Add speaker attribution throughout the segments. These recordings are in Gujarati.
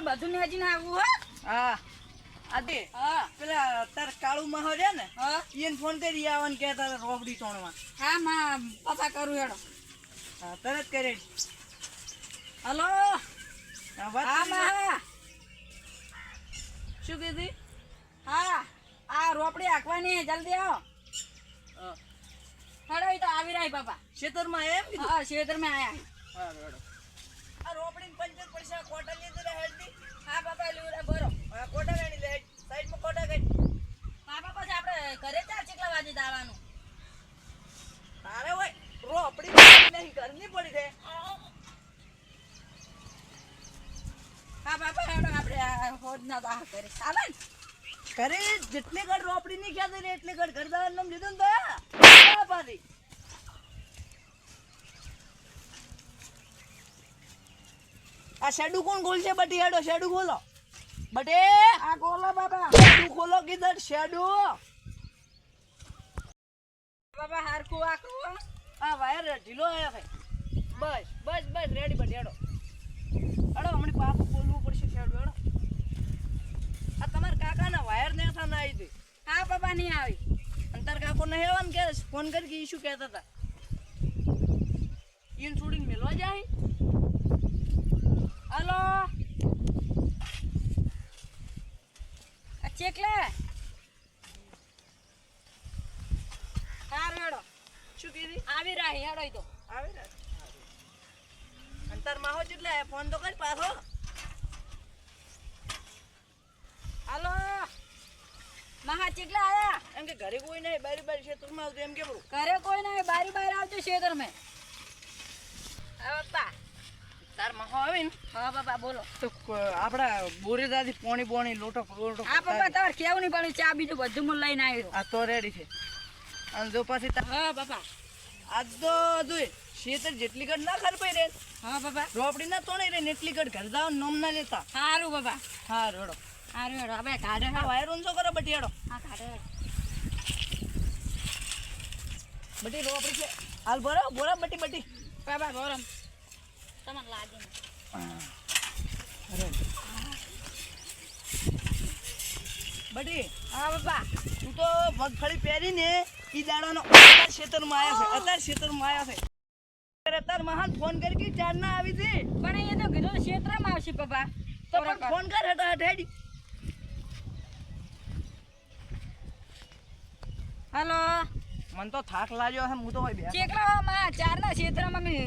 Speaker 1: બધું નેજીને આવવું હો.
Speaker 2: હા આદે
Speaker 1: હા
Speaker 2: પેલા તાર કાળુ મહો રે ને
Speaker 1: હા
Speaker 2: એને ફોન કરી આવવાનું કહેતા હતા રોબડી તોણવા.
Speaker 1: હા માં પપ્પા કરું હેડો.
Speaker 2: હા તરત કરે.
Speaker 1: હલો
Speaker 2: હા વાત
Speaker 1: હા
Speaker 2: કરી.
Speaker 1: માં
Speaker 2: શું કીધી?
Speaker 1: હા આ રોપડી હાંકવાની જલ્દી આવો.
Speaker 2: હા
Speaker 1: હેડો ઈ તો આવી રહી પપ્પા.
Speaker 2: ખેતરમાં એમ કીધું?
Speaker 1: હા ખેતરમાં આયા.
Speaker 2: હા રેડો. આ રોપડીને પંચર પડશે કોટા લીધી રે હેડતી.
Speaker 1: હા પપ્પા લીવડા બરો.
Speaker 2: હા કોટા ગાડી લે સાઈડમાં કોટા ગાડી.
Speaker 1: પાપા પછી આપણે ઘરે ચાર ચેટલા વાગે જવાનું?
Speaker 2: તારે હોય રોપડી નહીં ઘરની પડી છે.
Speaker 1: હા બાપા હેડો આપણે આ હોદના દાહ કરે ચાલે ને.
Speaker 2: ઘરે જેટલી ઘડ રોપડી ની ખ્યાલ ને એટલી ઘડ ઘરદાર નામ લીધું ને તો પાછી આ શેડુ કોણ ખોલશે? બટી હેડો શેડુ ખોલો. બટે
Speaker 1: આ ગોલા બાબા.
Speaker 2: શેડુ ખોલો કીધર શેડુ.
Speaker 1: બાબા હારકું આકરું.
Speaker 2: આ વાયર ઢીલો આયો છે. બસ બસ બસ રેડી બટ હેડો. હેડો હમણાં પાછું બોલવું પડશે શેડુ હેડો. આ તમારા કાકાના વાયર ને થા ના આવી દે.
Speaker 1: હા બાબા નહીં આવી.
Speaker 2: અંતર કાકો ને હેવાન કે ફોન કરી કે ઈ શું કહેતા હતા? ઈન છોડીને મેલવા જાય.
Speaker 1: હલો આ ચેકલે હાર હેડો
Speaker 2: શું કીધી?
Speaker 1: આવી રહી હેડો ઈ તો.
Speaker 2: આવે ને અંતર માહો જેટલે ફોન તો કરી પાછો.
Speaker 1: હલો મહા ચેકલે આયા.
Speaker 2: એમ કે ઘરે કોઈ નહીં બારી બારી ક્ષેત્રમાં આવતું એમ કે બરું.
Speaker 1: ઘરે કોઈ નહીં બારી બાર આવજો ખેતર મેં. હા બાપા.
Speaker 2: તાર માહો આવે ને
Speaker 1: હા બાપા બોલો.
Speaker 2: તો આપડા બોરે દાદી પોણી બોણી લોટો લોટો
Speaker 1: હા બાપા તમારે કેવું નહીં પડ્યું ચા બીજું બધું હું લઈને આવ્યો.
Speaker 2: આ તો રેડી છે. અને જો પાછી
Speaker 1: હા બાપા.
Speaker 2: આજ તો જોઈ શેતર જેટલી કડ ના ખરપાઈ રે
Speaker 1: હા બાપા.
Speaker 2: રોપડી ના તોણી રે ને એટલી કડ ઘર દાવ નોમ ના લેતા.
Speaker 1: સારું બાપા.
Speaker 2: હા રોડો
Speaker 1: સારું હેડો હવે કાઢે
Speaker 2: આ વાયર ઊંચો કરો બટી હેડો.
Speaker 1: હા કાઢે હેડો.
Speaker 2: બટી રોપડી છે હાલ ભરો બોરા બટી બટી.
Speaker 1: બાબા ગોરમ તમને લાગે ને.
Speaker 2: બટી
Speaker 1: હા બાપા.
Speaker 2: તું તો મગફળી પહેરી ને ઈ દાડાનો અત્યાર ક્ષેત્રમાં આવ્યો છે. અત્યાર ક્ષેત્રમાં આવ્યો છે. અત્યાર મહાન ફોન કરી કે ચાર ના આવી દે.
Speaker 1: પણ અહીંયા તો કીધું ક્ષેત્રમાં આવશે પપ્પા.
Speaker 2: તો પણ ફોન કર હટા હટાડી.
Speaker 1: હલો
Speaker 2: મને તો થાક લાગ્યો છે હું તો હોય બે.
Speaker 1: ચેકલામાં ચારના ક્ષેત્રમાં મેં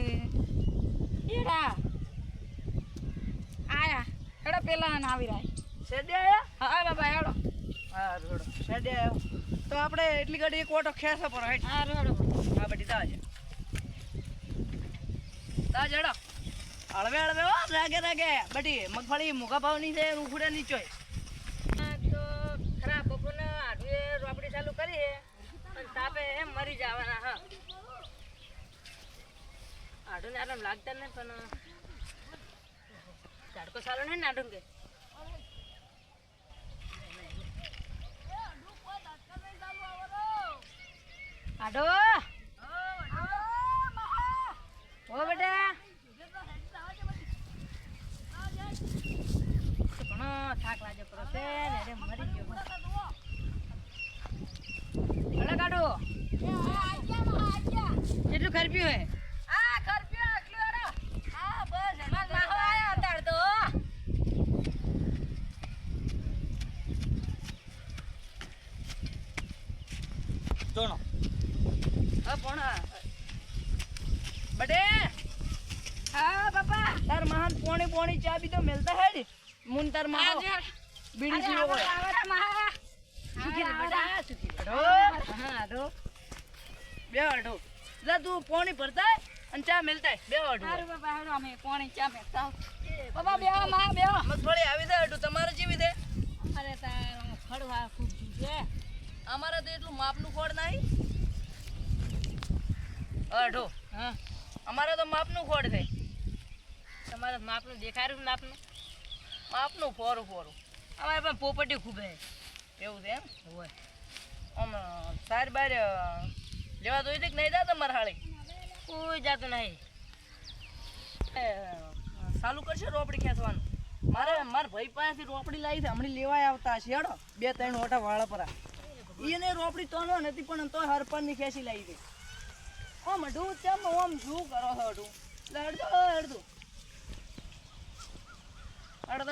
Speaker 1: એડા આયા હેડો પેલા ના આવી રહ્યા.
Speaker 2: શેડે આયા?
Speaker 1: હા બાબા હેડો.
Speaker 2: હા રોડો શેડે આવ્યો. તો આપણે એટલી ઘડી એક ઓટો ખેંચો પર હેડ.
Speaker 1: હા હેડો.
Speaker 2: હા બટી દાજે દાજેડો હળવે હળવે હો રાગે રાગે બટી મગફળી મોઘા ભાવની છે ઉખડે ની ચોય.
Speaker 1: તો ખરા બપોરને આઠે રોપડી ચાલુ કરી અને તાપે એમ મરી જવાના. હા આઠું ને આરામ લાગતા નહીં પણ ઝાડકો સારો નહીં ને આઠું કે આડો ઓ બેટા ઘણો થાક લાગ્યો પડો છે ને રે મરી ગયો ભલે કાઢો કેટલું ખર્પ્યું હે આ ખર્પ્યું આટલું એડો હા બસ એમાં માહો આયા અત્યારે તો
Speaker 2: જોણો હા પણ બટે
Speaker 1: હા બાપા
Speaker 2: તાર મહાન પોણી પોણી ચા બી તો મેલતા હેડ મુન તાર માહો બીડી પીવો હોય.
Speaker 1: આવરા મહા
Speaker 2: સુખી રે બેટા સુખી રે.
Speaker 1: હા આડો
Speaker 2: બે અઢો જા તું પોણી ભરતા અને ચા મેલતા બે અઢો.
Speaker 1: સારું બાપા હેડો અમે કોણી ચા મેકતા બાબા બેહો માં બેહો
Speaker 2: મગફળી આવી જાય અઢો તમારે જેવી દે.
Speaker 1: અરે તાર ફળવા ખૂબ છે
Speaker 2: અમારે તો એટલું માપનું ખોડ નહીં અઢો.
Speaker 1: હા
Speaker 2: અમારે તો માપનું ખોડ છે.
Speaker 1: તમારે માપનું દેખાડ્યું માપનું
Speaker 2: માપનું ફોરું ફોરું
Speaker 1: અમારે પણ પોપટી ખૂબ હે
Speaker 2: એવું છે એમ.
Speaker 1: હોય
Speaker 2: આમ સાર બાર લેવા દોઈ દે કે નહીં જા તમારે હાળી
Speaker 1: કોઈ જાતું નહીં
Speaker 2: ચાલુ કરશે રોપડી ખેંચવાનું. મારા ભાઈ પાસેથી રોપડી લાવી છે હમણાં લેવાય આવતા છે હેડો 2-3 ઓટા વાળા પર એને રોપડી તો નથી પણ તો હરપણની ખેંચી લાવી છે ઓમ અઢું તેમ ઓમ શું કરો છો અઢું એટલે અડધું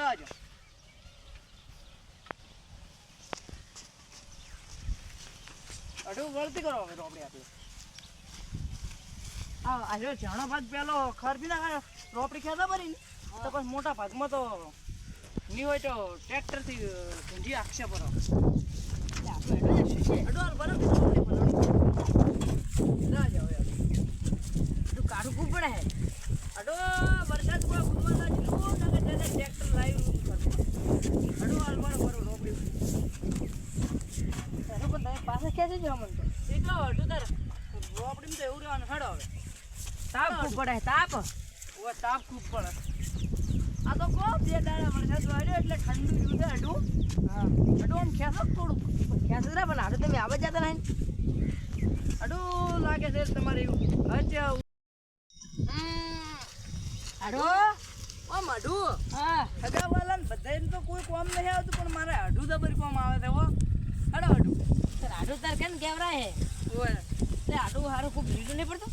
Speaker 2: આવજો અઢું ગળતી કરો હવે રોપડી આપી હા આજે જાણો ભાગ પેલો ખરબી ના રોપડી ખેતા ભરી તો પછી મોટા ભાગમાં તો નહીં હોય તો ટ્રેક્ટરથી ઢૂંઢી આક્ષે પર કાઢું ખૂબ પડે હે અડો વરસાદ પૂરા ગુડવા ટ્રેક્ટર લાવી અડો હાલવાનો બરો રોપડી પણ તમે પાસે ખેંચી જાવ મને તો એટલો અડું તારે રોપડી તો એવું રહેવાનું હેડો હવે તાપ ખૂબ પડે તાપ તાપ ખૂબ પડે આ તો કહો 2 દાડા વરસાદ વાળ્યો એટલે ઠંડુ જોયું છે અડું હા અડું આમ ખેંચો થોડું ખેંચો રે પણ હાડું તમે આવે જતા નહીં અડું લાગે છે તમારે એવું અચ્છા અડો ઓ મડુ હા હગાવાલાને બધાને તો કોઈ કોમ નહીં આવતું પણ મારે અડું દબર કોમ આવે છે હો અડો અડું આડું તાર કેમ કેવરાય હે ઓય તે આડું હારું ખૂબ લીલું નહીં પડતું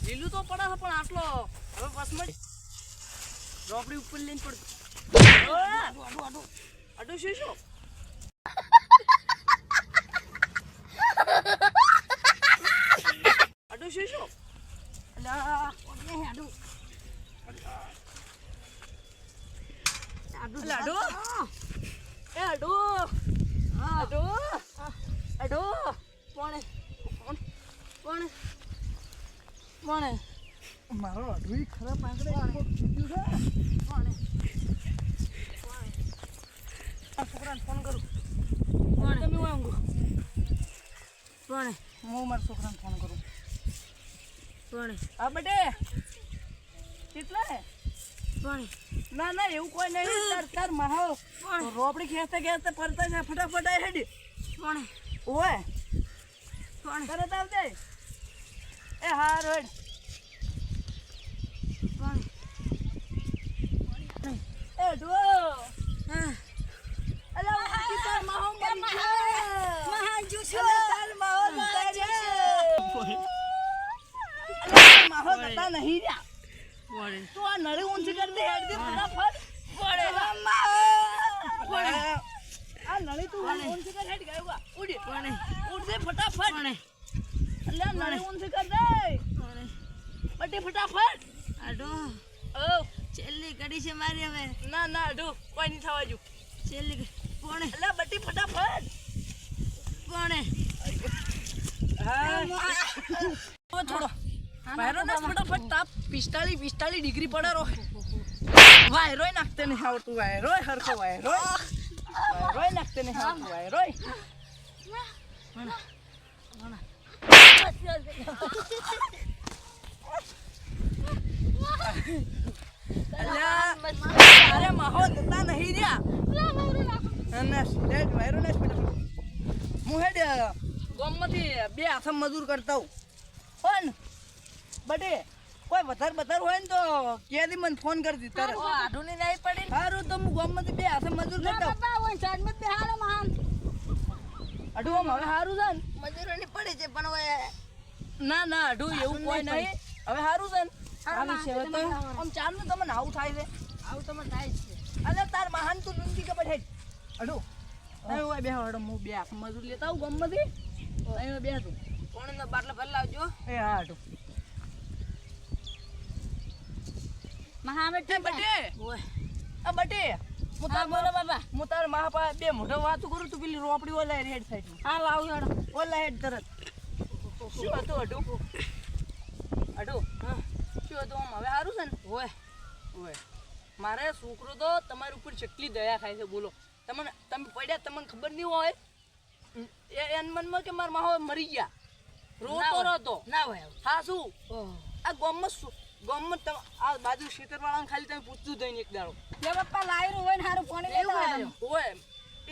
Speaker 2: લીલું તો પડે છે પણ આટલો હવે બસમાં રોપડી ઉપર લઈને પડતું આડું શું શું આડું શું શું આડું મારો અઢું ખરાબ આંકડે છોકરાને ફોન કરું તમે હું મારા છોકરાને ફોન કરું હા બટે કેટલા હે ના ના એવું કોઈ નહીં તાર માહો રોપડી ખેંચતા ફરતા છે ફટાફટ આ હેડી ઓય તરત આવજે એ હાર હેડ એ ડો અલા ઉકી તાર માહો મરી ગયો મહાન જુસો તાર માહો મરી ગયો માહો જતા નહીં રહ્યા તો આ નળી ઊંચી કરી દે હેડ દે ફટાફટ પડે આ નળી તું ઊંચી કરી હેડ ગયો ઉડી ઉડ દે ફટાફટ એટલે આ નળી ઊંચી કરી દે બટી ફટાફટ આડો ઓ છેલ્લી કડી છે મારી હવે ના ના આડો કોઈ નહીં થવા જો છેલ્લી કોણે એટલે બટી ફટાફટ કોણે હા થોડો વાયરો ના ફટાફટ તાપ 45 ડિગ્રી પડે રો વાયરોય નાખતે નહીં આવડતું વાયરોય હરખો વાયરોય નાખતે નહીં આવડતું વાયરોય અરે માહો જતા નહીં રહ્યા વાયરો ના હું હેડ ગામમાંથી 2 હાથમ મજૂર કરતા હું પણ બટે કોઈ વધારે હોય ને તો કેદી મને ફોન કરી દી તરત આઢું ની નહીં પડી સારું તો હું ગામમાંથી 2 હાથે મજૂર કરતા હોય સાઈડમાં બેહાડો મહાન આઢું આમ હવે સારું છે ને મજૂરોની પડી છે પણ હવે ના ના આઢું એવું કોઈ નહીં હવે સારું છે ને સારું છે હવે તો આમ ચાલનું તમને આવું થાય છે આવું તમને થાય છે અલે તાર મહાન તું ડુંગી કે બેઠે આઢું હવે ઓય બેહાડો હું 2 હાથે મજૂર લેતા આવું ગામમાંથી અહીં બેહતું કોણનો બાટલો ભર લાવજો એ હા આઢું મહામેટ બટે ઓય આ બટે હું તાર બોલો બાબા હું તાર મહાપા 2 મોઢો વાતો કરું તું પેલી રોપડી ઓલા હેડ સાઈડ હા લાવ હેડ ઓલા હેડ તરત શું હતું અડું હા શું હતું આમ હવે સારું છે ને ઓય મારે છોકરો તો તમારી ઉપર કેટલી દયા ખાય છે બોલો તમે પડ્યા તમને ખબર નહીં હોય એન મનમાં કે મારા માહો મરી ગયા રોતો ના હોય હા શું આ ગામમાં આ બાજુ ખેતરવાળાને ખાલી તમે પૂછતું જઈને એક દાડો લે પપ્પા લાયરું હોય ને હારું પાણી લેતા હોય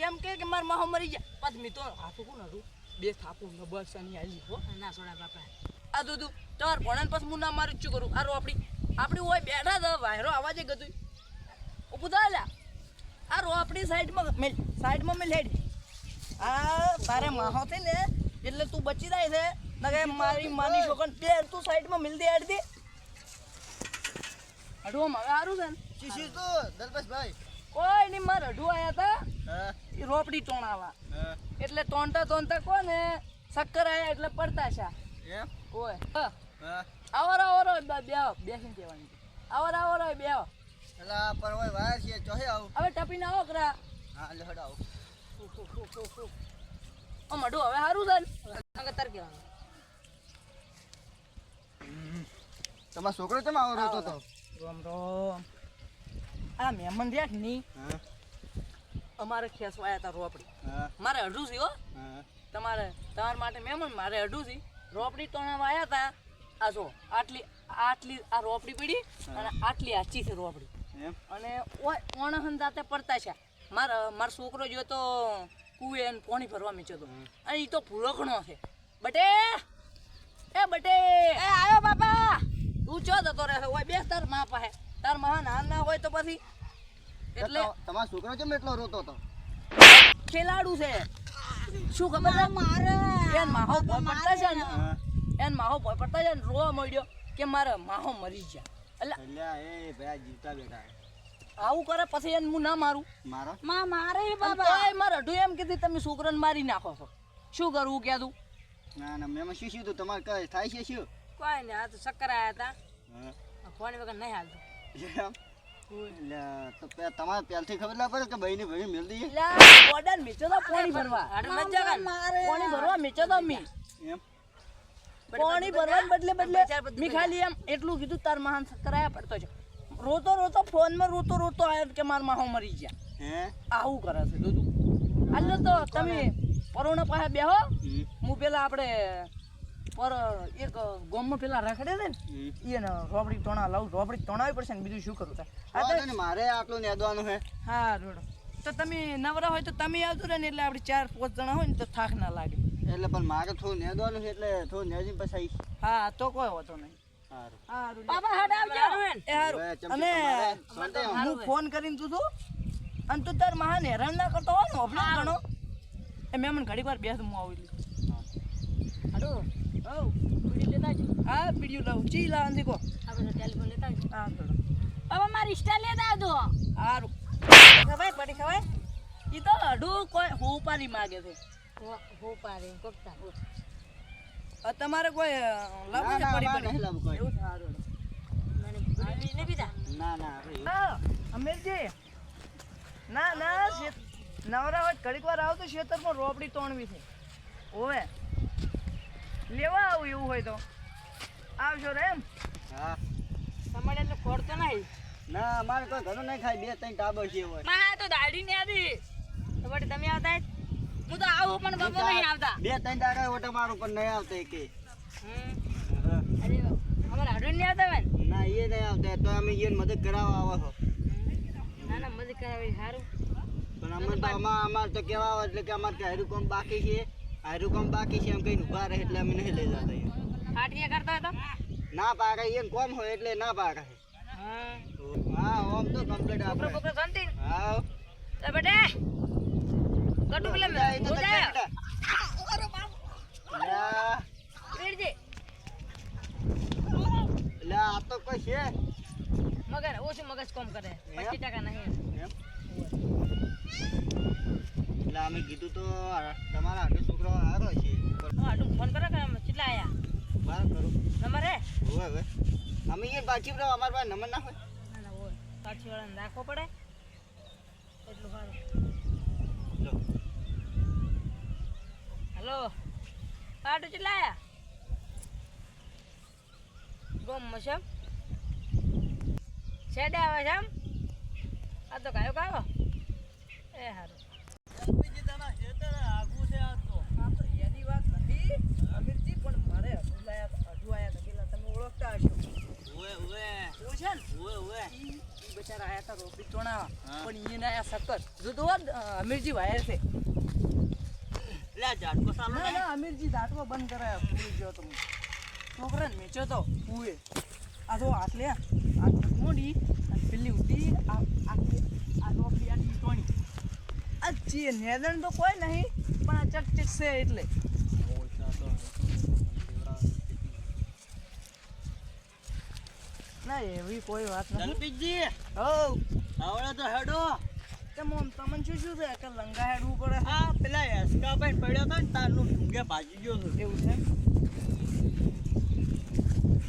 Speaker 2: એમ કે મારા માહો મરી ગયા પછી મી તો હાથું કોણ હતું 2 થાપું ને બસ અને આવી હો ના સોડા બાપા આ દૂધું તમાર ભણાને પછી હું ના મારું શું કરું આ આપણી હોય બેઠા હતા વાયરો આવાજે ગતું ઉભું થા લ્યા રોપડી સાઈડમાં મેલ હેડ. આ તારે માહો થઈ ને એટલે તું બચી જાય છે નકે મારી માની છોકન બે તું સાઈડમાં મિલ દે હેડ દે. અડવો હવે સારું છે ને
Speaker 3: શીશી તો દલપતભાઈ.
Speaker 2: કોઈ નહીં મારે અડવો આવ્યા હતા
Speaker 3: હા
Speaker 2: એ રોપડી ટોણાવા
Speaker 3: હા
Speaker 2: એટલે તોણતા કોને શક્કર આયા એટલે પડતા છે
Speaker 3: એમ
Speaker 2: ઓય
Speaker 3: હા
Speaker 2: આવરો બેસીને કહેવાનું આવરો બેહો
Speaker 3: એલા પર હોય વાયર છે ચોહે આવું.
Speaker 2: હવે ટપીને આવો કરા
Speaker 3: હા એટલે હડ આવું.
Speaker 2: મઢું હવે સારું છે ને તાર કહેવાનું
Speaker 3: તમારો છોકરો કેમ આવો રોતો તો?
Speaker 2: રોમ આ મહેમાન રહ્યા ની
Speaker 3: હા
Speaker 2: અમારે ખેસવાયા હતા રોપડી
Speaker 3: હા
Speaker 2: મારે અઢું છે હો
Speaker 3: હા
Speaker 2: તમારા માટે મહેમાન મારે અઢું છે રોપડી તોણામાં આવ્યા હતા આ જો આટલી આ રોપડી પડી અને આટલી આચી છે રોપડી
Speaker 3: એમ
Speaker 2: અને ઓણહન દાતે પડતા છે મારો છોકરો જો તો કુએ એને પાણી ભરવા મીચ્યો હતો અને એ તો ભૂલકણો છે બટે બટે એ આવ્યો બાપા તું ચો જતો રહે ઓય બેસ તાર માં પાસે તાર માં ના હોય તો પછી એટલે
Speaker 3: તમારો છોકરો કેમ એટલો રોતો તો?
Speaker 2: ખેલાડુ છે શું ખબર છે મારે એન માહો ભોય પડતા છે ને
Speaker 3: હા
Speaker 2: એન માહો ભોય પડતા છે ને રોવા મળ્યો કે મારે માહો મરી ગયા એટલે
Speaker 3: એટલે એ ભાઈ જીવતા બેઠા
Speaker 2: આવું કરે પછી એને હું ના મારું
Speaker 3: મારો
Speaker 2: મારે બાબા મારે અઢું એમ કીધી તમે છોકરાને મારી નાખો છો શું કરવું કે તું
Speaker 3: ના ના મેં શું શું તમારે કઈ થાય છે શું?
Speaker 1: કોઈ ને આ તો ચક્કર આવ્યા
Speaker 3: હા
Speaker 1: હતા ફોન વગર નહીં હાલતું.
Speaker 3: એમ? એટલે તો તમારે પહેલથી ખબર ના પડે કે ભાઈને ભાઈ મિલ દઈએ
Speaker 2: એટલે ઓર્ડર મેચો તો પાણી ભરવા
Speaker 1: હાડું મત જગન.
Speaker 2: પાણી ભરવા મેચો તો મી
Speaker 3: એમ
Speaker 2: પાણી ભરવા બદલે મી ખાલી એમ એટલું કીધું તાર મહાન કરાયા પડતો છે રોતો ફોનમાં રોતો આવ્યો કે માર માહો મરી ગયા
Speaker 3: હે
Speaker 2: આવું કરે છે દૂધું હાલો તો તમે પરોણા પાસે બેહો હું પેલા આપણે પર એક ગામમાં પેલા રખડે છે ને એને રોપડી તોણા લાવું રોપડી તોણાવી પડશે ને બીજું શું કરું
Speaker 3: વાંધો નહીં, મારે આટલું નેદવાનું છે.
Speaker 2: હા રોડો તો તમે નવરા હોય તો તમે આવતું રહે ને એટલે આપણે 4-5 જણા હોય ને તો થાક ના લાગે
Speaker 3: એટલે પણ મારે થોડું નેદવાનું છે એટલે થોડું નેદી પછી આવીશ.
Speaker 2: હા તો કોઈ હોતો નહીં
Speaker 3: સારું.
Speaker 2: સારું
Speaker 1: બાબા હાડ આવજો.
Speaker 2: એ હારું.
Speaker 3: હવે ચમચી
Speaker 2: અને
Speaker 3: તમારે શાંતિ આવો.
Speaker 2: હું ફોન કરીને તું અને તું તાર મહાન હેરાન ના કરતો હોય ને ઓફલો ગણો એ મહેમાન ઘડી વાર બેસ હું આવી લઉં
Speaker 1: હાડું
Speaker 2: હવ
Speaker 1: વિડીયો લેતા આવજો.
Speaker 2: હા પીડ્યું લાવું ચી લાવવાની કો
Speaker 1: આ બધા ટેલિફોન લેતા આવજો.
Speaker 2: હા થોડો
Speaker 1: બાબા મારી સ્ટાઈલ લેતા આવજો.
Speaker 2: સારું પડી ખવાય એ તો અઢું કોઈ હોપારી માગે છે
Speaker 1: હો પારે કોકતા.
Speaker 2: તમારે કોઈ લાવવું છે
Speaker 3: ના,
Speaker 2: પડી
Speaker 3: મારે નહીં
Speaker 2: પડી
Speaker 3: લાવવું કોઈ.
Speaker 2: એવું સારું
Speaker 1: મને વિડીયો નહીં પીધા.
Speaker 3: ના ના આપણે એવું.
Speaker 2: હા અમીરજી ના નવરા હોય ઘડીક વાર આવ તો ખેતરમાં રોપડી તોણવી છે ઓવે લેવા આવું એવું હોય તો આવજો રે એમ
Speaker 3: હા
Speaker 1: તમારે એટલું ખોડતો નહીં.
Speaker 3: ના અમારે કોઈ ઘણું નહીં ખાય 2-3 ટાબર છે હોય.
Speaker 1: માં તો દાઢી ને આદી તો વળી તમે આવતા જ. હું તો આવું પણ બાપા નહીં આવતા.
Speaker 3: 2-3 ટાકા ઓટા મારું પણ નહીં આવતા એકે.
Speaker 1: હમ. અરે અમારે હાડું નહીં આવતા બેન.
Speaker 3: ના એ નહીં આવતા તો અમે એને મદદ કરાવવા આવો છો.
Speaker 1: ના ના મદદ કરાવી સારું.
Speaker 3: પણ અમે તો અમારે તો કેવા આવે એટલે કે અમારે કે હારું કામ બાકી છે એમ કઈ ઉભા રહે એટલે અમે નહીં લઈ જતા અહીંયા.
Speaker 1: હાટિયા કરતા હોય તો.
Speaker 3: ના પાકે એને કોમ હોય એટલે ના પાકે.
Speaker 1: હા.
Speaker 3: હા ઓમ તો કમ્પ્લીટ
Speaker 1: બકરો
Speaker 3: આપણે
Speaker 1: બકરો શાંતિ.
Speaker 3: હા
Speaker 1: તો બેટે ગટુ પેલા
Speaker 3: એ તો
Speaker 1: મોજા
Speaker 3: લા
Speaker 1: રેડજે.
Speaker 3: લા આ તો કોઈ છે
Speaker 1: મગર ઓછું મગજ કોમ કરે 25% નહીં.
Speaker 3: એમ એટલે અમે કીધું તો તમારા આગળ છોકરો આવ્યો છે
Speaker 1: હાડું ફોન કરો કે કેટલા આયા
Speaker 3: બાર કરું
Speaker 1: નંબર હે.
Speaker 3: હવે હવે અમે એ બાકી રહો અમારા પાસે નંબર ના હોય
Speaker 1: ના ના હોય પાછી વાળાને રાખવો પડે એટલું સારું.
Speaker 3: લો
Speaker 1: હેલો હાડું કેટલા આયા ગોમ મશમ શેડે આવે છે એમ. આ તો કાયો કાયો એ સારું.
Speaker 2: આ તો એની વાત નથી અમીરજી પણ મારે હજુ આયા હતા પેલા તમે ઓળખતા હશો
Speaker 3: ઓએ ઓએ
Speaker 2: એવું છે ને
Speaker 3: ઓએ ઓએ
Speaker 2: ઈ બચારા આયા હતા રોપડી તોણાવા
Speaker 3: હા.
Speaker 2: પણ એને આયા સક્કર જો તો અમીરજી વાયર છે
Speaker 3: લે ઝાટકો સાલો
Speaker 2: ના અમીરજી દાંતમાં બંધ કરાયા પૂરી ગયો તો છોકરાને મેચ્યો તો પૂએ આ તો આટલે આ મોડી અને પેલી ઉડી આ રોપડી આટલી તોણી ચી નેદણ તો કોઈ નહીં પણ આ ચકચક છે એટલે ના એવી કોઈ વાત નથી
Speaker 3: દલપીજી
Speaker 2: હો
Speaker 3: આવડે તો હેડો
Speaker 2: તમને શું છે કે લંગા હેડવું પડે
Speaker 3: આ પેલા એસકા ભાઈ પડ્યો તો ને તારનું ઢૂંગે ભાજી ગયો છે
Speaker 2: એવું છે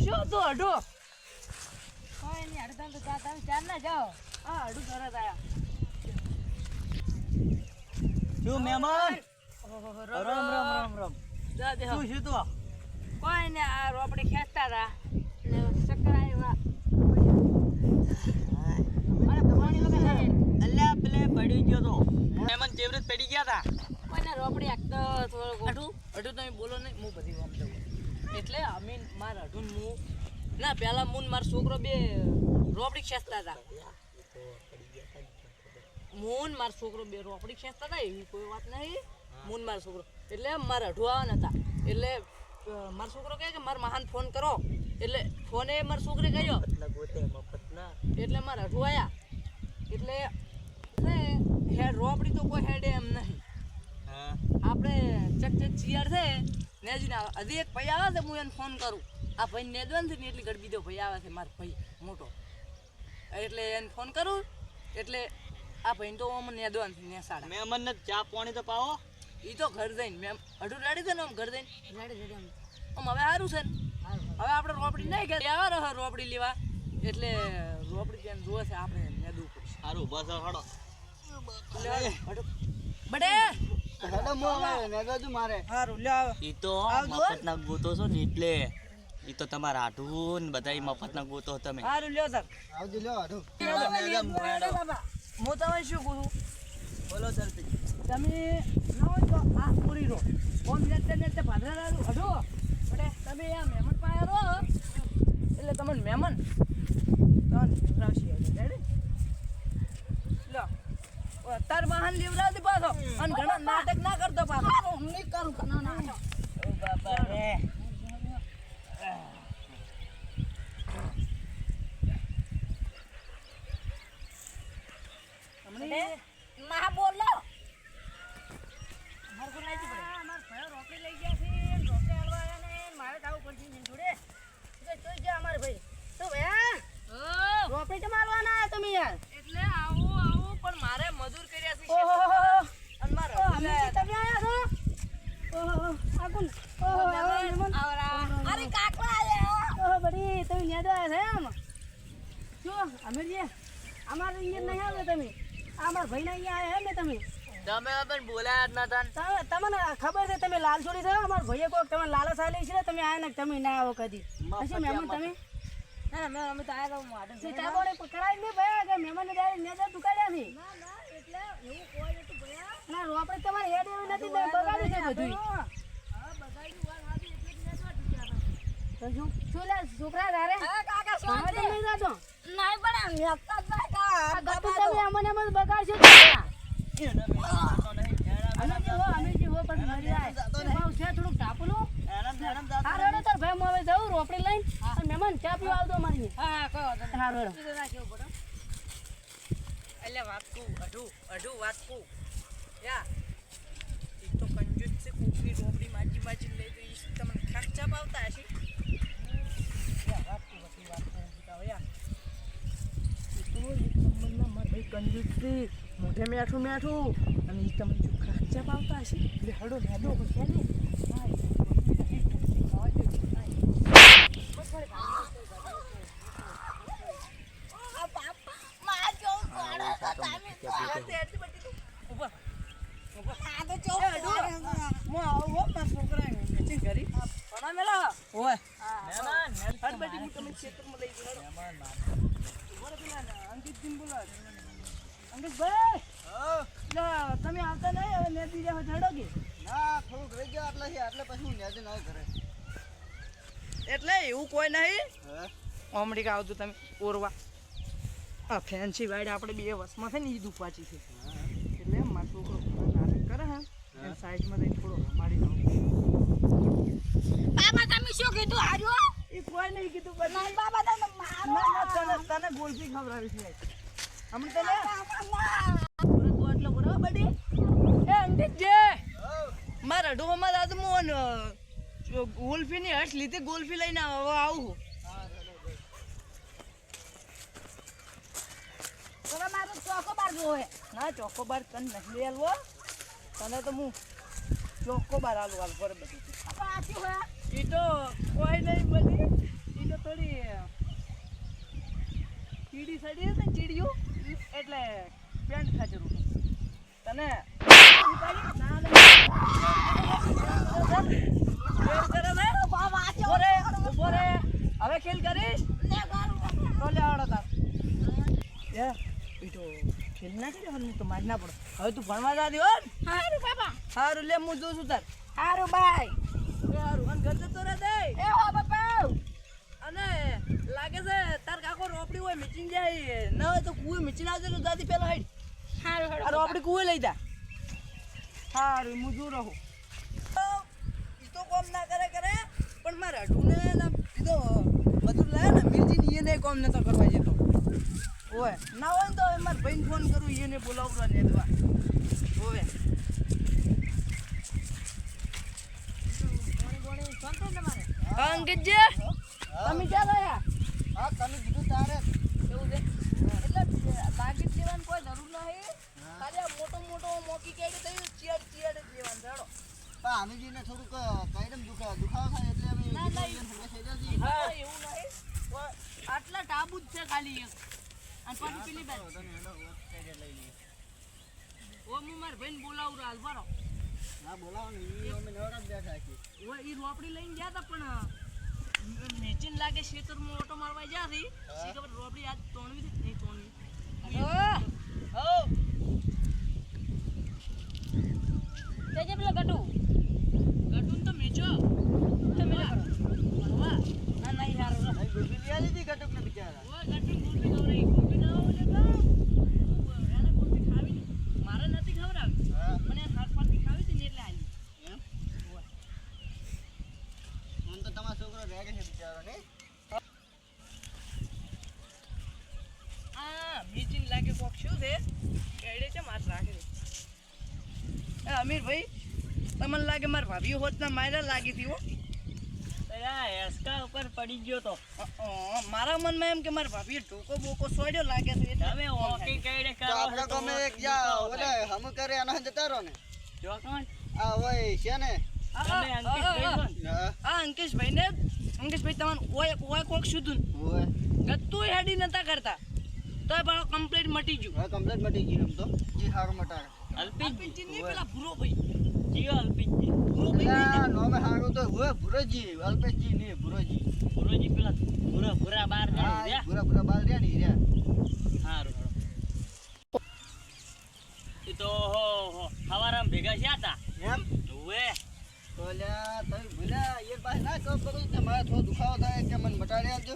Speaker 2: શું તો અઢો
Speaker 1: કોઈ નહીં અડધા તો તમે ચાર ના જાઓ
Speaker 2: આ અઢું તરત આયા
Speaker 3: શું મહેમાન
Speaker 2: ઓહો
Speaker 3: રામ રામ રામ રામ
Speaker 2: જા દે
Speaker 3: શું શું તો
Speaker 1: કોઈ ને આ રોપડી ખેંચતા હતા ને ચક્કર આવ્યા મને ભગવાનની વગર હે
Speaker 3: અલ્યા પેલે પડી ગયો તો મહેમાન ચેવરેજ પડી ગયા હતા
Speaker 1: કોઈને રોપડી આખતો થોડો
Speaker 2: અઢું તમે બોલો નહીં હું બધી વાત દઉં એટલે અમીન માર અઢું હું ના પહેલા મૂન મારો છોકરો બે રોપડી ખેંચતા હતા મૂન મારો છોકરો બે રોપડી ખેંચતા હતા એવી કોઈ વાત નહીં મૂન મારો છોકરો એટલે મારા અઢું આવવાના હતા એટલે મારો છોકરો કહે કે મારા મહાન ફોન કરો એટલે ફોને મારા છોકરે કર્યો એટલે મારા અઢું આવ્યા એટલે હેડ રોપડી તો કોઈ હેડે એમ નહીં આપણે ચકચક ચિયાર છે નેજીને હજી એક ભાઈ આવે છે હું એને ફોન કરું આ ભાઈ નેદવાન છે ને એટલી ઘડી બીજો ભાઈ આવે છે મારો ભાઈ મોટો એટલે એને ફોન કરું એટલે આ ભાઈ તો અમને નેદવાન છે નેસાડા
Speaker 3: મહેમાન ને ચા પાણી તો પાવો
Speaker 2: એ તો ઘર જઈને મેમ અઢું રેડી છે ને આમ ઘર જઈને
Speaker 1: રેડી રેડી
Speaker 2: આમ હવે સારું છે ને હવે આપણે રોપડી નહીં કે આવે રહે રોપડી લેવા એટલે રોપડી જેને જોવે છે આપણે નેદવું પડશે
Speaker 3: સારું બસ હડો
Speaker 2: બડે
Speaker 3: હેડો મો આવે ને ગજુ મારે
Speaker 2: સારું લે આવે
Speaker 4: ઈ તો
Speaker 2: આવજો.
Speaker 4: મફતના ગોતો છો ને એટલે ઈ તો તમારા આઢું ને બધા મફતના ગોતો તમે
Speaker 2: સારું લ્યો સર
Speaker 3: આવજો લ્યો હાડો
Speaker 2: હું તમે શું કહું
Speaker 3: બોલો દલપી
Speaker 2: તમે ના હોય તો આ પૂરી રહો ઓમ નેતે નેતે ભાદરા રાડું હડો બડે તમે આ મહેમાન પાસે રહો એટલે તમને મહેમાન તમને રાશી આવી રેડી લો તાર વાહન લીવડાવતી પાછો અને ઘણા નાટક ના કરતો પાછો હું નહીં કરું ઘણા નાટક
Speaker 3: ઓ બાપા રે
Speaker 1: મહા બોલો
Speaker 2: અમાર કોઈ લાગી પડે અમાર ભાઈ રોકડી લઈ ગયા છે રોકડી હાલવા આવ્યા ને મારે જાવું પડશે ને જોડે તો જોઈ ગયા અમાર ભાઈ તો ભયા રોકડી કેમ હાલવાના આયા તમે યાર એટલે આવું પણ મારે મજૂર કર્યા છે ઓહો અને મારે અમે તમે આયા છો ઓહો આ કોણ ઓહો
Speaker 1: આવરા અરે કાકડા આયા
Speaker 2: ઓહો બડી તમે ન્યા દો આયા છે એમ જો અમે જે અમાર અહીંયા નહીં આવે તમે અમાર ભાઈ ના અહીંયા આયા ને તમે
Speaker 4: તમે પણ બોલાયા જ નતા
Speaker 2: તમને ખબર છે તમે લાલ છોડી છો અમાર ભાઈએ કોક તમે લાલચ આલી છે ને તમે આયા ને તમે ના આવો કદી હશે મહેમાન તમે
Speaker 1: ના ના અમે તો આયા તો માડે
Speaker 2: સીતા બોલે પકડાઈ ને ભયા કે મહેમાન ને ડાયરેક્ટ નેજા દુકાડ્યા છે ના ના એટલે એવું કોઈ નતું ભયા ના રોપડે તમારે હેડ એવું નથી તમે બગાડ્યું છે બધું હા બગાડ્યું વાત હાજી એટલે નેજા દુકાડા તો શું લે છોકરા તારે
Speaker 1: હા કાકા
Speaker 2: હા
Speaker 1: શાંતિ
Speaker 2: તમે જાતો
Speaker 1: નહીં પણ નેતા કાકા
Speaker 2: આ ગપુ તમે અમને એમ જ બગાડશો અમે જે હો પણ મરી જાય ભાવ છે થોડુંક ટાપલું હા રેડો તાર ભાઈ હું હવે જાઉં રોપડી લઈને અને મહેમાન ચા પીવા આવજો અમારી
Speaker 1: હા કહો તો
Speaker 2: હા રેડો
Speaker 1: એટલે વાત કહું
Speaker 2: અઢું વાત કહું યા એ તો કંજૂસ છે કુકરી રોપડી માજી માજી લઈ ગઈ તમને ખાસ ચા પાવતા હશે યા વાત કહું યા એ તો એક નંબરના મારે કંજૂસ છે મોઢે મેઠું મેઠું અને એ તમને જો ખાચા પાવતા હશે એટલે હડો નાડો છે ને તમે આવતા નહીં હવે નદી જાવ ચડો કે
Speaker 3: ના થોડુંક રહી ગયો એટલે પછી હું ન્યાજે ના ઘરે
Speaker 2: એટલે એવું કોઈ નહીં
Speaker 3: હે
Speaker 2: ઓમડી કા આવતું તમે ઓરવા આ ફેન્સી વાઈડ આપણે બે વસમાં છે ને એ દુપાચી છે એટલે મારો છોકરો નાટક કરે હે એ સાઈડમાં જઈને થોડો રમાડી દઉં
Speaker 1: બાબા તમે શું કીધું હાર્યો
Speaker 2: એ કોઈ નહીં કીધું પછી
Speaker 1: નહીં બાબા તમે મારો
Speaker 2: તને ગોલથી ખવડાવી છે હમણાં તને
Speaker 1: ના
Speaker 2: એટલો બરાબર બડી અઢોમાં દાદુ મોન ગોલ્ફીની હર્ષ લીધી ગોલ્ફી લઈને હવે આવું
Speaker 1: હવે મારો ચોકોબાર જોવે.
Speaker 2: ના ચોકોબાર તને નહીં આલવો તને તો હું ચોકોબાર આલું હાલ બરાબર
Speaker 1: આપણે આ શું હોય?
Speaker 2: એ તો કોઈ નહીં બની એ તો થોડી ચીડી સડી હતી ને ચીડિયું એટલે પેન્ટ ખાચરું તને હવે ખેલ કરીશ તો લે આવડો તાર એ તો ખેલ ના કરી હું તો માર ના પડો હવે તું ભણવા જા દે હો
Speaker 1: હારું બાપા.
Speaker 2: સારું લે હું જોઉં છું તાર
Speaker 1: હારું બાય.
Speaker 2: સારું અને ઘર જતો રહે દે
Speaker 1: એ હો બાપા.
Speaker 2: અને લાગે છે તાર કાકો રોપડી હોય મીચીને જાય ન હોય તો કુએ મીચીને આવજે તો દાદી પેલા હાઈડ
Speaker 1: હારું
Speaker 2: આ
Speaker 1: હારું.
Speaker 2: રોપડી કુએ લઈ જા સારું હું જો રહું ઈ તો કોમ ના કરે પણ મારે અઢુને એ તો બધું લાયા ને મિર્ચી એને કોમ નતો કરવા જતો ઓય ના હોય ને તો મારા ભાઈને ફોન કરું એને બોલાવવા ને દવા ઓવે અંકિતજી તમે ક્યાં ગયા
Speaker 3: હા તમે કીધું તારે
Speaker 2: એવું છે એટલે લાગી જ દેવાની કોઈ જરૂર નહીં ખાલી આ મોટો મોકી કેડી થયું ચિયડ જ લેવાનું જાડો
Speaker 3: પણ આમીજીને થોડુંક કાયદમ દુખાવો થાય એટલે અમે
Speaker 2: ના, ના,
Speaker 3: હમણાં થઈ જશે.
Speaker 2: હા એવું નહીં પણ આટલા ટાબુ જ છે ખાલી એક અને પાછી પેલી બાજુ
Speaker 3: તને એનો work કાયદે લઈ લઈએ.
Speaker 2: ઓ હું મારા ભાઈને બોલાવું હાલ બરો
Speaker 3: હા બોલાવો ને ઈ અમે નવરા જ બેઠા છીએ.
Speaker 2: ઓ ઈ રોપડી લઈને ગયા તા પણ મેચિન લાગે ખેતરમાં ઓટો મારવા ગયા હતી સી ખબર રોપડી આજ તોણવી હતી નહીં તોણવી હો
Speaker 1: જજે પેલો ગટુ.
Speaker 2: ગટુન તો મેચો તમે ભણવા ના નહીં હારો
Speaker 3: અહીં ગોપી લઈ આલી હતી ઘટકને બિચારા.
Speaker 2: ઓ ગટુન ગોપી ખવરાઈ ગોપી ખાવ એટલે એને ગોપી ખાવી મારે નથી ખવરાવી
Speaker 3: હા
Speaker 2: મને હાથ પાટી ખાવી હતી ને એટલે આલી
Speaker 3: એમ આમ તો તમારો છોકરો રહે છે બિચારો ને
Speaker 2: આ મેચિન લાગે કોક શું છે કેડે છે માર રાખે એ અમીર ભાઈ તમને લાગે માર ભાભી હોત ના માયરા લાગી હતી હો
Speaker 4: એસકા ઉપર પડી ગયો તો
Speaker 2: મારા મનમાં એમ કે માર ભાભીએ ઢોકો બોકો સોડ્યો લાગે છે એટલે
Speaker 4: તમે ઓકી કઈડે
Speaker 3: તો
Speaker 4: કરો
Speaker 3: આપણે ગમે એક જા ઓલે હમ કરે આના જતા રહો ને
Speaker 4: જોકણ
Speaker 3: આ હોય છે ને
Speaker 4: તમે અંકિતભાઈ છો ને?
Speaker 3: હા
Speaker 2: આ અંકેશભાઈ ને અંકેશભાઈ તમને ઓય કોક શુદ્ધ
Speaker 3: હોય
Speaker 2: ગત્તું હેડી નતા કરતા તોય પણ કમ્પ્લીટ મટી ગયું
Speaker 3: હવે કમ્પ્લેટ મટી ગયું એમ તો જી હારું મટાડે
Speaker 4: અલ્પિનજી
Speaker 2: નહીં પેલા ભૂરો ભાઈ
Speaker 4: જીઓ અલ્પિનજી
Speaker 2: ભૂરો ભાઈ
Speaker 3: પેલા નોમે હારું તો હોય ભુરોજી અલ્પેશજી ને ભુરોજી
Speaker 4: ગુરુજી પેલા ભૂરા બાર
Speaker 3: હા
Speaker 4: જાય
Speaker 3: ભૂરા બાલ રહ્યા ને ઈ રહ્યા
Speaker 4: હારું એ તો હો હવારામ ભેગા થયા તા
Speaker 3: એમ
Speaker 4: ઓવે
Speaker 3: તો લ્યા તમે ભૂલ્યા એ પાસે ના કહો કરું કે મારે થોડો દુખાવો થાય કે મને મટાડી આપજો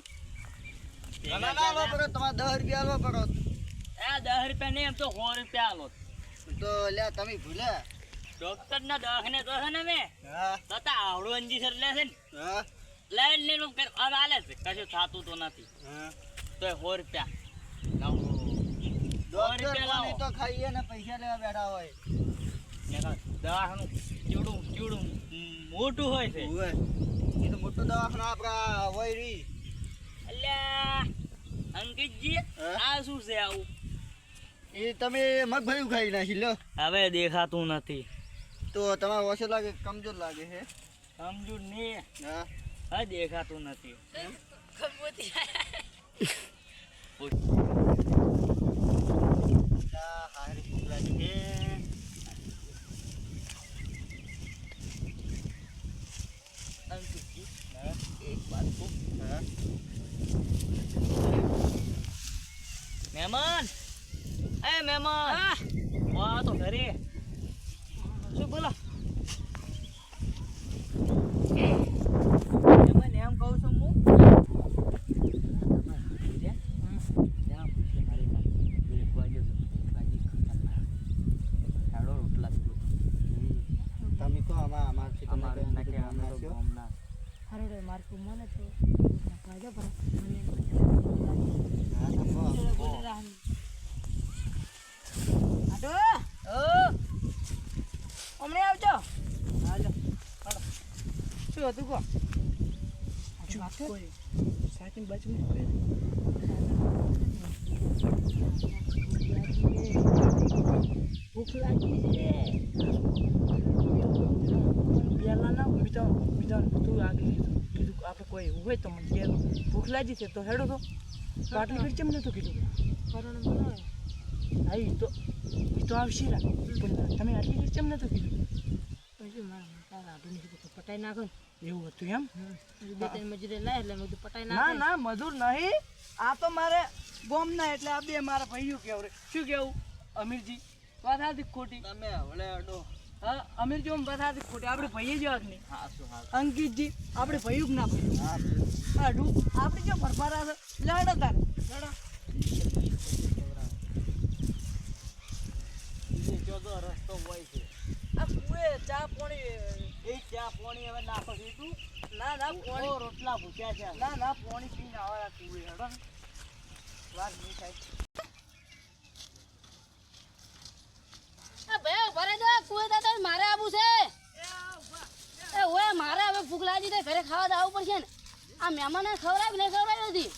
Speaker 3: ના ના આલવા પડો તમારે 10 રૂપિયા આલવા પડો
Speaker 4: એ 10 રૂપિયા નહીં એમ તો 100 રૂપિયા આલો
Speaker 3: તો લ્યા તમે ભૂલ્યા
Speaker 4: ડોક્ટર ના દવાખાને તો છે ને મેં
Speaker 3: હા
Speaker 4: તો આવડું અંજી સર લે છે ને
Speaker 3: હા
Speaker 4: લાઈન લેનું કર હવે આલે છે કશું થતું તો નથી
Speaker 3: હા
Speaker 4: તો 100 રૂપિયા
Speaker 3: ડોક્ટર
Speaker 4: રૂપિયા લાવો.
Speaker 3: કોની તો ખાઈએ ને પૈસા લેવા બેઠા હોય
Speaker 4: દવાખાનું ચીવડું મોટું હોય છે
Speaker 3: હોય એ તો મોટું દવાખાનું આપણા હોય રી
Speaker 4: અલ્યા અંકિતજી
Speaker 3: હા?
Speaker 4: આ શું છે આવું
Speaker 3: એ તમે મગફળી ખાઈ નાખી લો
Speaker 4: હવે દેખાતું નથી
Speaker 3: તો તમારે ઓછો લાગે કમજોર લાગે છે
Speaker 4: સમજુ ને
Speaker 3: હા
Speaker 4: હવે દેખાતું નથી
Speaker 3: હારી ભૂખ લાગી છે
Speaker 4: અંકિતજી એક વાત કહું
Speaker 3: હા
Speaker 4: મહેમાન એ મહેમાન વાહ તો ઘરે
Speaker 2: શું બોલો
Speaker 4: મહેમાન એમ કહું છું હું
Speaker 3: તમે કહો અમારથી તમે
Speaker 4: અમારે
Speaker 3: કઈ
Speaker 4: નાખે અમે તો
Speaker 3: નાખ્યો?
Speaker 4: ગામના
Speaker 1: હારું રે મારકું મને તો ભાજો પર
Speaker 3: હા તમે કહો.
Speaker 2: આટો હમણે આવજો
Speaker 3: હાલો
Speaker 2: શું હતું કહો કોઈ સાચી બાજુ ભૂખ લાગી છે પેલા ના બીજા તું આગળ કીધું આપણે કોઈ હોય તો મને કહેવું ભૂખ લાગી છે તો હેડો તો પાટલી ફીર કેમ નતું કીધું હા એ તો આવશે ને પણ તમે આટલી ફીર કેમ નતું કીધું
Speaker 1: પટાઈ નાખો
Speaker 2: એવું હતું એમ
Speaker 1: બે ત્રણ મજૂરી લાય એટલે મેં પટાઈ
Speaker 2: ના ના મજૂર નહીં આ તો મારે બોમ ના એટલે આ બે મારા ભાઈઓ કેવું શું કેવું અમીરજી વાત હતી ખોટી
Speaker 3: તમે હવળે અડો
Speaker 2: હા અમીરજી આમ વાત હતી ખોટી આપણે ભાઈએ જ વાત નહીં
Speaker 3: હાસું હાસું
Speaker 2: અંકિતજી આપણે ભાઈયું જ ના ભાઈ આડું આપણે જો ભરભરા છે લડો તારે લડો
Speaker 3: ચોથો રસ્તો હોય છે
Speaker 2: આ કુએ ચા પાણી
Speaker 3: એ ચા પાણી હવે નાખો છે તું
Speaker 2: ના ના પાણી
Speaker 3: રોટલા ભૂખ્યા છે
Speaker 2: ના ના પાણી પીને આવા કુએ હેડો વાત નહીં થાય
Speaker 1: ભાઈ ભરે જો કુએ દાદા મારે આવું છે એ ઓય મારે હવે ભૂખ લાગી છે ઘરે ખાવા જવું પડશે ને આ મહેમાને ખવડાવી નહીં ખવડાવી નથી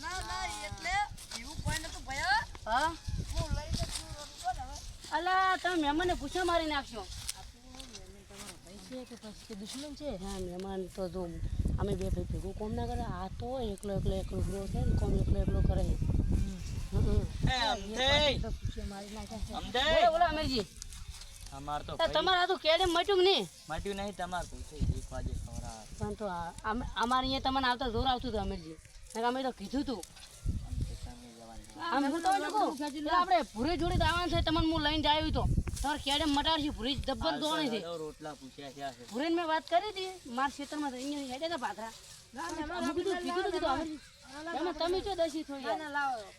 Speaker 2: ના ના એટલે એવું કોઈ નતું ભયા
Speaker 1: હા
Speaker 2: હું લઈ જતું રોટલો ને હવે
Speaker 1: અલા તમે મહેમાનને પૂછો મારી નાખશો દુશ્મન છે હા મહેમાન તો જો અમે બે ભાઈ ભેગું કોમ ના કરે આ તો એકલો ગ્રો છે ને કોમ એકલો કરે બોલો અમીરજી
Speaker 4: અમાર તો
Speaker 1: તમારે આ તો કેડે મટ્યું કે નહીં
Speaker 4: માટ્યું નહીં તમાર પૂછે એક વાગે ખવડાવે
Speaker 1: પણ તો અમારે અહીંયા તમને આવતા જોર આવતું હતું અમીરજી અમે તો કીધું તું આપણે ભૂરી જોડે દાવાનું છે તમને હું લઈને આવ્યું તો તમારે કેડે મટાડશે ભૂરી જબ્બર દોણી છે
Speaker 4: રોટલા પૂછ્યા છે
Speaker 1: ભૂરીને મેં વાત કરી હતી મારા ખેતરમાં અહીંયા હેડે હતા પાથરા એમાં તમે જો દસી થોડી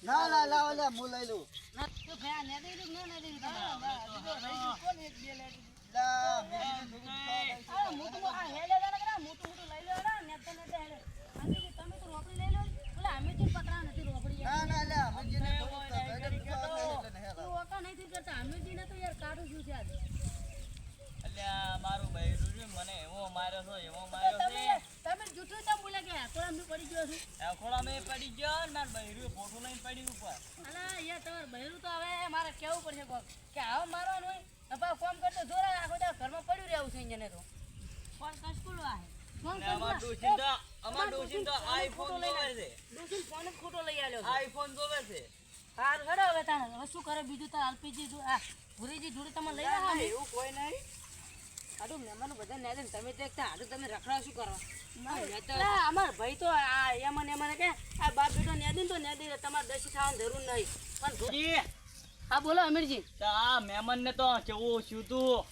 Speaker 3: ના ના લાવો લે હું લઈ લઉં ના ના લે અમીરજીને થોડું
Speaker 4: અલ્યા મારું બૈરું છે મને એવો માર્યો છો એવો માર્યો છે
Speaker 1: તમે જૂઠું ચમ બોલ્યા કે થોડા મેં પડી ગયો છું
Speaker 4: ખોળા મેં પડી ગયો ને માર બૈરું ફોટો લઈને પડી ઉપર
Speaker 1: અલા યાર તમારે બહેરું તો હવે મારે કેવું પડશે કોક કે આવો મારવાનું હોય અપા ફોન કરતો જોરા આખો દા ઘરમાં પડ્યું રહેવું છે ઇંજને તો ફોન કસ્કુલ આહે ફોન
Speaker 4: અમાર ડોશીન તો આઈફોન જોવે છે
Speaker 1: દોશી ફોન જ ખોટો લઈ આલ્યો છે
Speaker 4: આઈફોન જોવે છે
Speaker 1: હાર હેડો હવે તાણે હવે શું કરે બીજું તો એલપીજી આ ભુરીજી જોડે તમે લઈ આવો ને
Speaker 2: એવું કોઈ નહીં
Speaker 1: આડું મહેમાનો બધા ને દે તમે દેખતા આડું તમે રખડા શું કરવા અમાર ભાઈ તો આ એમને કે આ બાપ બેટો ને દે તો ને દે તમારે દસી થવાની જરૂર નહીં પણ હા બોલો અમીરજી
Speaker 4: આ મહેમાન ને તો કેવું શું તું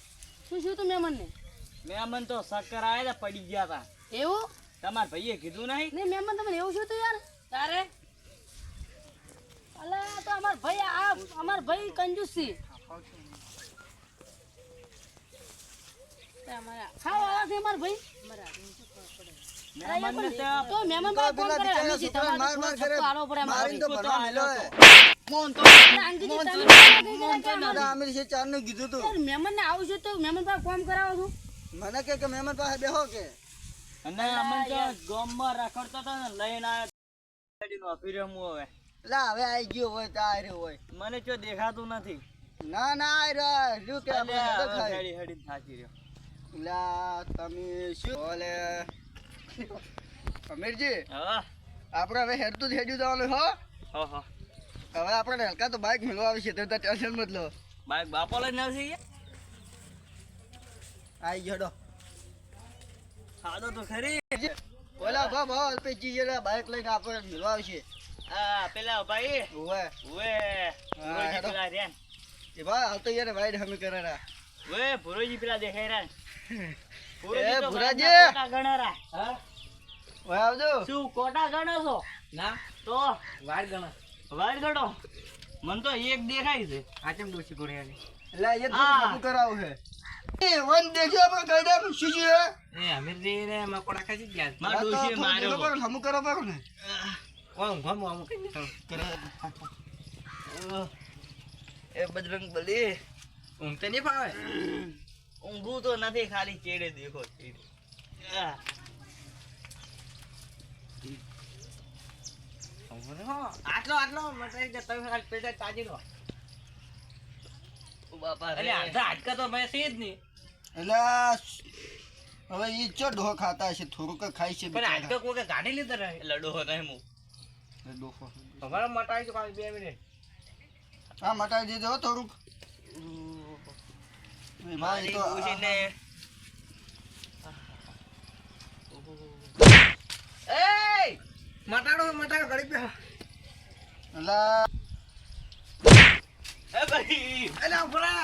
Speaker 1: શું તું મહેમાનને
Speaker 4: મહેમાન તો શક્કર આયા તા પડી ગયા તા
Speaker 1: એવું
Speaker 4: તમાર ભાઈએ કીધું નહીં
Speaker 1: નહીં મહેમાન તમને એવું શું તું યાર તારે અલા તો અમાર ભાઈ કંજૂસ છે ખાવા છે અમાર ભાઈ
Speaker 4: મહેમાન ને
Speaker 1: તો મહેમાન ભાઈ ફોન કરે અમીરજી તમારે
Speaker 3: માર કરે
Speaker 1: આલો પડે
Speaker 3: મારીને તો ભરવા મેલો હે
Speaker 4: મોન તો
Speaker 3: અમીર છે ચાર નું કીધું તું
Speaker 1: મહેમાન ને આવું છે તો મહેમાન ભાઈ ફોન કરાવો છું
Speaker 3: મને કે મહેમાન પાસે બેહો કે
Speaker 4: અને અમન તો ગામમાં રખડતો તો ને લઈને આવ્યો નો ફીર્યો હું હવે
Speaker 3: લા હવે આઈ ગયો હોય તો આ રહ્યો હોય
Speaker 4: મને જો દેખાતું નથી
Speaker 3: ના ના આ રહ્યો શું કે આપણે હેડો ખાઈ
Speaker 4: હેડી હેડી થાકી રહ્યો
Speaker 3: લા તમે શું બોલે અમીરજી
Speaker 4: હા
Speaker 3: આપણે હવે હેડતું જ હેડ્યું જવાનું હો
Speaker 4: હો
Speaker 3: હવે આપણે હલકા તો બાઇક મેળવા આવી છે તો ટેન્શન મત લો
Speaker 4: બાઈક બાપો લઈને આવશે
Speaker 3: આઈ ગયો
Speaker 4: ખાધો તો ખરી
Speaker 3: ઓલા ભાવ અલ્પેજી જરા બાઇક લઈને આપણે મેળવા આવશે
Speaker 4: આ પેલા ભાઈ
Speaker 3: ઓવે
Speaker 4: ઓએ ભુરોજી
Speaker 3: હેડો.
Speaker 4: પેલા રેન
Speaker 3: એ ભાઈ હાલ તો યાર વાઈડ હમે કરારા
Speaker 4: ઓએ ભુરોજી પેલા દેખાય રહ્યા
Speaker 3: એ
Speaker 4: તો
Speaker 3: ભુરાજી!
Speaker 4: કોટા ગણરા હા
Speaker 3: ઓય આવજો
Speaker 4: શું કોટા ગણો છો
Speaker 2: ના
Speaker 4: તો
Speaker 2: વાર ગણા
Speaker 4: વાર ગણો મન તો એક દેખાય છે
Speaker 2: આ કેમ ડોસી કોરિયાની
Speaker 3: એટલે એ તો
Speaker 4: હા.
Speaker 3: બધું કરાવું છે એ વન દેખ્યો આપણે કઈડા શું છે
Speaker 2: એ અમીરજી ને મકોડા ખાઈ ગયા
Speaker 4: માર ડોશીએ માર્યો તો.
Speaker 3: હમ કરો પાકો ને
Speaker 2: ઓમ ગમ આમ
Speaker 3: એ બજરંગ બલી
Speaker 2: ઊંઘ તો નહીં ફાવે
Speaker 4: ઊંઘું તો નથી ખાલી ચેડે દેખો ચેડે. આટલો મટાડી દે તમે ખાલી પેટ તાજી લો
Speaker 3: બાપા
Speaker 4: એટલે અડધા હાડકા તો મેં છે જ નહીં
Speaker 3: એટલે હવે ઈ ચો ડોહો ખાતા છે થોડુંક ખાય છે
Speaker 4: પણ હાડકા કોઈ ગાડી લીધા રહે લડો નહીં હું
Speaker 3: ડોહો
Speaker 4: તમારે મટાડી તો ખાલી 2 મિનિટ
Speaker 3: હા મટાડી દીધો હો થોડુંક ભાઈ તો
Speaker 4: મટાડો ઘડી પે
Speaker 3: અલા
Speaker 4: એ ભાઈ
Speaker 3: અલા ઉભરા